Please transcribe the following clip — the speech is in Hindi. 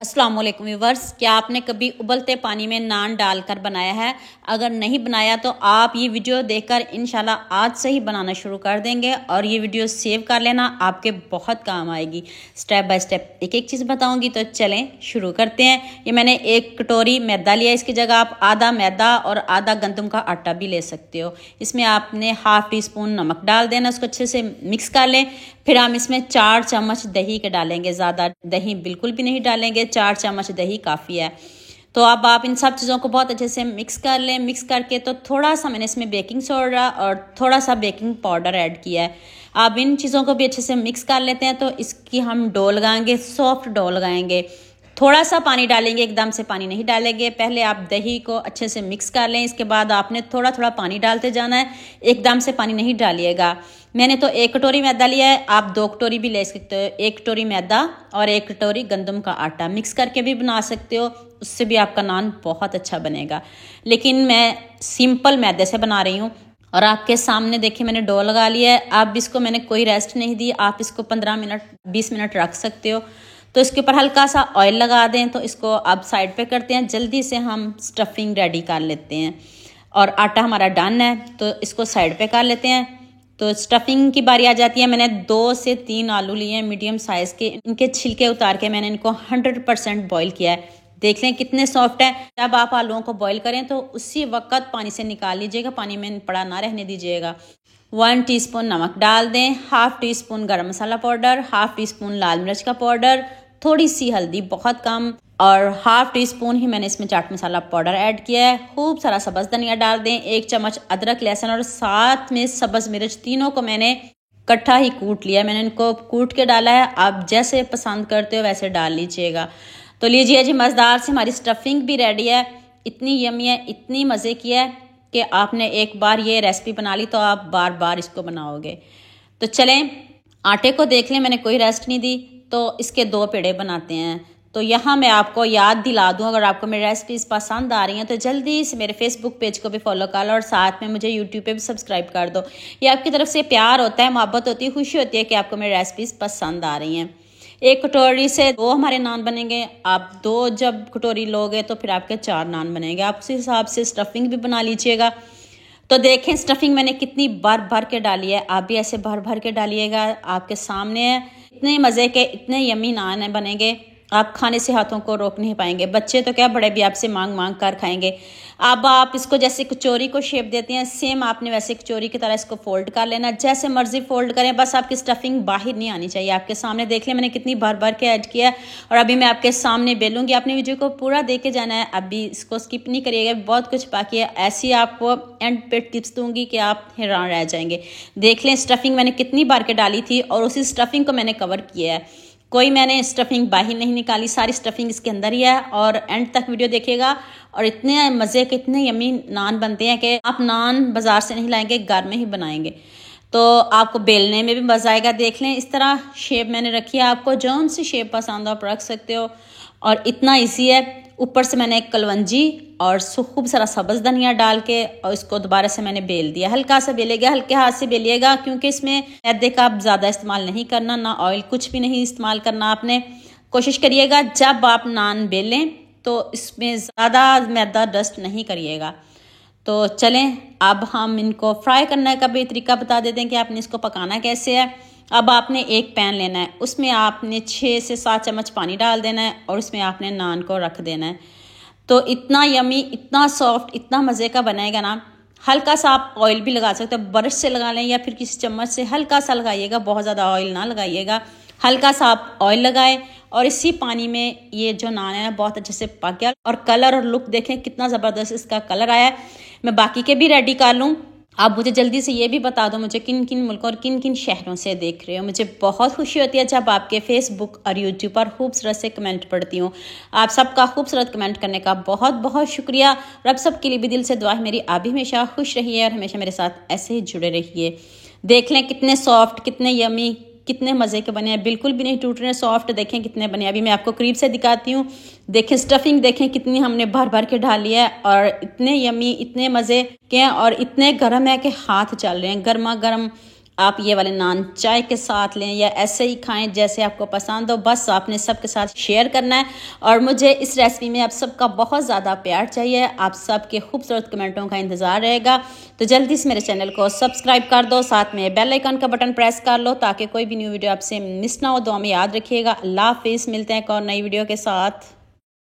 अस्सलाम वालेकुम व्यूअर्स, क्या आपने कभी उबलते पानी में नान डालकर बनाया है? अगर नहीं बनाया तो आप ये वीडियो देखकर इंशाल्लाह आज से ही बनाना शुरू कर देंगे और ये वीडियो सेव कर लेना, आपके बहुत काम आएगी। स्टेप बाय स्टेप एक एक चीज़ बताऊंगी, तो चलें शुरू करते हैं। ये मैंने एक कटोरी मैदा लिया, इसकी जगह आप आधा मैदा और आधा गंदम का आटा भी ले सकते हो। इसमें आपने हाफ टी स्पून नमक डाल देना, उसको अच्छे से मिक्स कर लें। फिर हम इसमें 4 चम्मच दही के डालेंगे, ज़्यादा दही बिल्कुल भी नहीं डालेंगे, 4 चम्मच दही काफ़ी है। तो अब आप इन सब चीज़ों को बहुत अच्छे से मिक्स कर लें। मिक्स करके तो थोड़ा सा मैंने इसमें बेकिंग सोडा और थोड़ा सा बेकिंग पाउडर ऐड किया है। अब इन चीज़ों को भी अच्छे से मिक्स कर लेते हैं। तो इसकी हम डो लगाएंगे, सॉफ्ट डो लगाएंगे। थोड़ा सा पानी डालेंगे, एकदम से पानी नहीं डालेंगे। पहले आप दही को अच्छे से मिक्स कर लें, इसके बाद आपने थोड़ा थोड़ा पानी डालते जाना है, एकदम से पानी नहीं डालिएगा। मैंने तो 1 कटोरी मैदा लिया है, आप 2 कटोरी भी ले सकते हो। 1 कटोरी मैदा और 1 कटोरी गंदम का आटा मिक्स करके भी बना सकते हो, उससे भी आपका नान बहुत अच्छा बनेगा। लेकिन मैं सिंपल मैदे से बना रही हूँ और आपके सामने देखिए मैंने डो लगा लिया है। अब इसको मैंने कोई रेस्ट नहीं दी, आप इसको 15 मिनट 20 मिनट रख सकते हो। तो इसके ऊपर हल्का सा ऑयल लगा दें। तो इसको अब साइड पे करते हैं, जल्दी से हम स्टफिंग रेडी कर लेते हैं। और आटा हमारा डन है, तो इसको साइड पे कर लेते हैं। तो स्टफिंग की बारी आ जाती है। मैंने 2 से 3 आलू लिए हैं मीडियम साइज़ के, इनके छिलके उतार के मैंने इनको 100% बॉईल किया है। देख लें कितने सॉफ्ट है। जब आप आलूओं को बॉईल करें तो उसी वक्त पानी से निकाल लीजिएगा, पानी में पड़ा ना रहने दीजिएगा। 1 टीस्पून नमक डाल दें, हाफ टी स्पून गर्म मसाला पाउडर, हाफ टी स्पून लाल मिर्च का पाउडर, थोड़ी सी हल्दी, बहुत कम, और हाफ टी स्पून ही मैंने इसमें चाट मसाला पाउडर ऐड किया है। खूब सारा सब्ज़ धनिया डाल दें, 1 चम्मच अदरक लहसुन और साथ में सब्ज़ मिर्च, तीनों को मैंने इकट्ठा ही कूट लिया। मैंने इनको कूट के डाला है, आप जैसे पसंद करते हो वैसे डाल लीजिएगा। तो लीजिए जी, मज़ेदार से हमारी स्टफिंग भी रेडी है। इतनी यमी है, इतनी मज़े की है कि आपने एक बार ये रेसिपी बना ली तो आप बार बार इसको बनाओगे। तो चलें आटे को देख लें, मैंने कोई रेस्ट नहीं दी। तो इसके 2 पेड़े बनाते हैं। तो यहाँ मैं आपको याद दिला दूँ, अगर आपको मेरी रेसिपीज़ पसंद आ रही हैं तो जल्दी से मेरे फेसबुक पेज को भी फॉलो कर लो और साथ में मुझे यूट्यूब पे भी सब्सक्राइब कर दो। ये आपकी तरफ से प्यार होता है, मोहब्बत होती है, खुशी होती है कि आपको मेरी रेसिपीज़ पसंद आ रही हैं। 1 कटोरी से 2 हमारे नान बनेंगे। आप 2 जब कटोरी लोगे तो फिर आपके 4 नान बनेंगे। आप उसी हिसाब से स्टफिंग भी बना लीजिएगा। तो देखें स्टफिंग मैंने कितनी भर भर के डाली है, आप भी ऐसे भर भर के डालिएगा। आपके सामने है, इतने मज़े के, इतने यमी नान बनेंगे, आप खाने से हाथों को रोक नहीं पाएंगे। बच्चे तो क्या, बड़े भी आपसे मांग मांग कर खाएंगे। अब आप इसको जैसे कचौरी को शेप देते हैं, सेम आपने वैसे कचौरी की तरह इसको फोल्ड कर लेना, जैसे मर्जी फोल्ड करें, बस आपकी स्टफिंग बाहर नहीं आनी चाहिए। आपके सामने देख लें मैंने कितनी भर भर के ऐड किया है। और अभी मैं आपके सामने बेलूंगी, आपने वीडियो को पूरा देख के जाना है, अभी इसको स्किप नहीं करिएगा, बहुत कुछ बाकी है। ऐसी आपको एंड पे टिप्स दूंगी कि आप हैरान रह जाएंगे। देख लें स्टफिंग मैंने कितनी बार के डाली थी और उसी स्टफिंग को मैंने कवर किया है, कोई मैंने स्टफिंग बाहर नहीं निकाली, सारी स्टफिंग इसके अंदर ही है। और एंड तक वीडियो देखिएगा। और इतने मज़े के, इतने यमी नान बनते हैं कि आप नान बाज़ार से नहीं लाएंगे, घर में ही बनाएंगे। तो आपको बेलने में भी मज़ा आएगा। देख लें इस तरह शेप मैंने रखी है, आपको जौन सी शेप पसंद हो आप रख सकते हो। और इतना ईजी है। ऊपर से मैंने एक कलवंजी और खूब सारा सब्ज़ धनिया डाल के और इसको दोबारा से मैंने बेल दिया। हल्का सा बेलेगा, हल्के हाथ से बेलिएगा, क्योंकि इसमें मैदे का आप ज़्यादा इस्तेमाल नहीं करना, ना ऑयल, कुछ भी नहीं इस्तेमाल करना। आपने कोशिश करिएगा जब आप नान बेलें तो इसमें ज़्यादा मैदा डस्ट नहीं करिएगा। तो चलें अब हम इनको फ्राई करने का भी तरीका बता देते हैं कि आपने इसको पकाना कैसे है। अब आपने एक पैन लेना है, उसमें आपने 6 से 7 चम्मच पानी डाल देना है और उसमें आपने नान को रख देना है। तो इतना यमी, इतना सॉफ्ट, इतना मज़े का बनेगा ना। हल्का सा आप ऑयल भी लगा सकते हो, ब्रश से लगा लें या फिर किसी चम्मच से हल्का सा लगाइएगा, बहुत ज़्यादा ऑयल ना लगाइएगा। हल्का सा आप ऑयल लगाएं और इसी पानी में ये जो नान है बहुत अच्छे से पक गया। और कलर और लुक देखें कितना ज़बरदस्त इसका कलर आया है। मैं बाकी के भी रेडी कर लूँ। आप मुझे जल्दी से ये भी बता दो मुझे किन किन मुल्कों और किन किन शहरों से देख रहे हो। मुझे बहुत खुशी होती है जब आपके फेसबुक और यूट्यूब पर खूबसूरत से कमेंट पढ़ती हूँ। आप सबका खूबसूरत कमेंट करने का बहुत बहुत शुक्रिया। और अब सबके लिए भी दिल से दुआ है मेरी, आप भी हमेशा खुश रहिए और हमेशा मेरे साथ ऐसे ही जुड़े रहिए। देख लें कितने सॉफ्ट, कितने यमी, कितने मज़े के बने हैं, बिल्कुल भी नहीं टूट रहे, सॉफ्ट देखें कितने बने। अभी मैं आपको करीब से दिखाती हूँ। देखें स्टफिंग देखें कितनी हमने भर भर के डाली है और इतने यमी, इतने मज़े के हैं और इतने गर्म है कि हाथ चल रहे हैं। गर्मा गर्म आप ये वाले नान चाय के साथ लें या ऐसे ही खाएं जैसे आपको पसंद हो। बस आपने सबके साथ शेयर करना है और मुझे इस रेसिपी में आप सबका बहुत ज़्यादा प्यार चाहिए। आप सबके खूबसूरत कमेंटों का इंतज़ार रहेगा। तो जल्दी से मेरे चैनल को सब्सक्राइब कर दो, साथ में बेल आइकन का बटन प्रेस कर लो ताकि कोई भी न्यू वीडियो आपसे मिस ना हो। दुआ में याद रखिएगा। अल्लाह हाफिज़। मिलते हैं एक और नई वीडियो के साथ।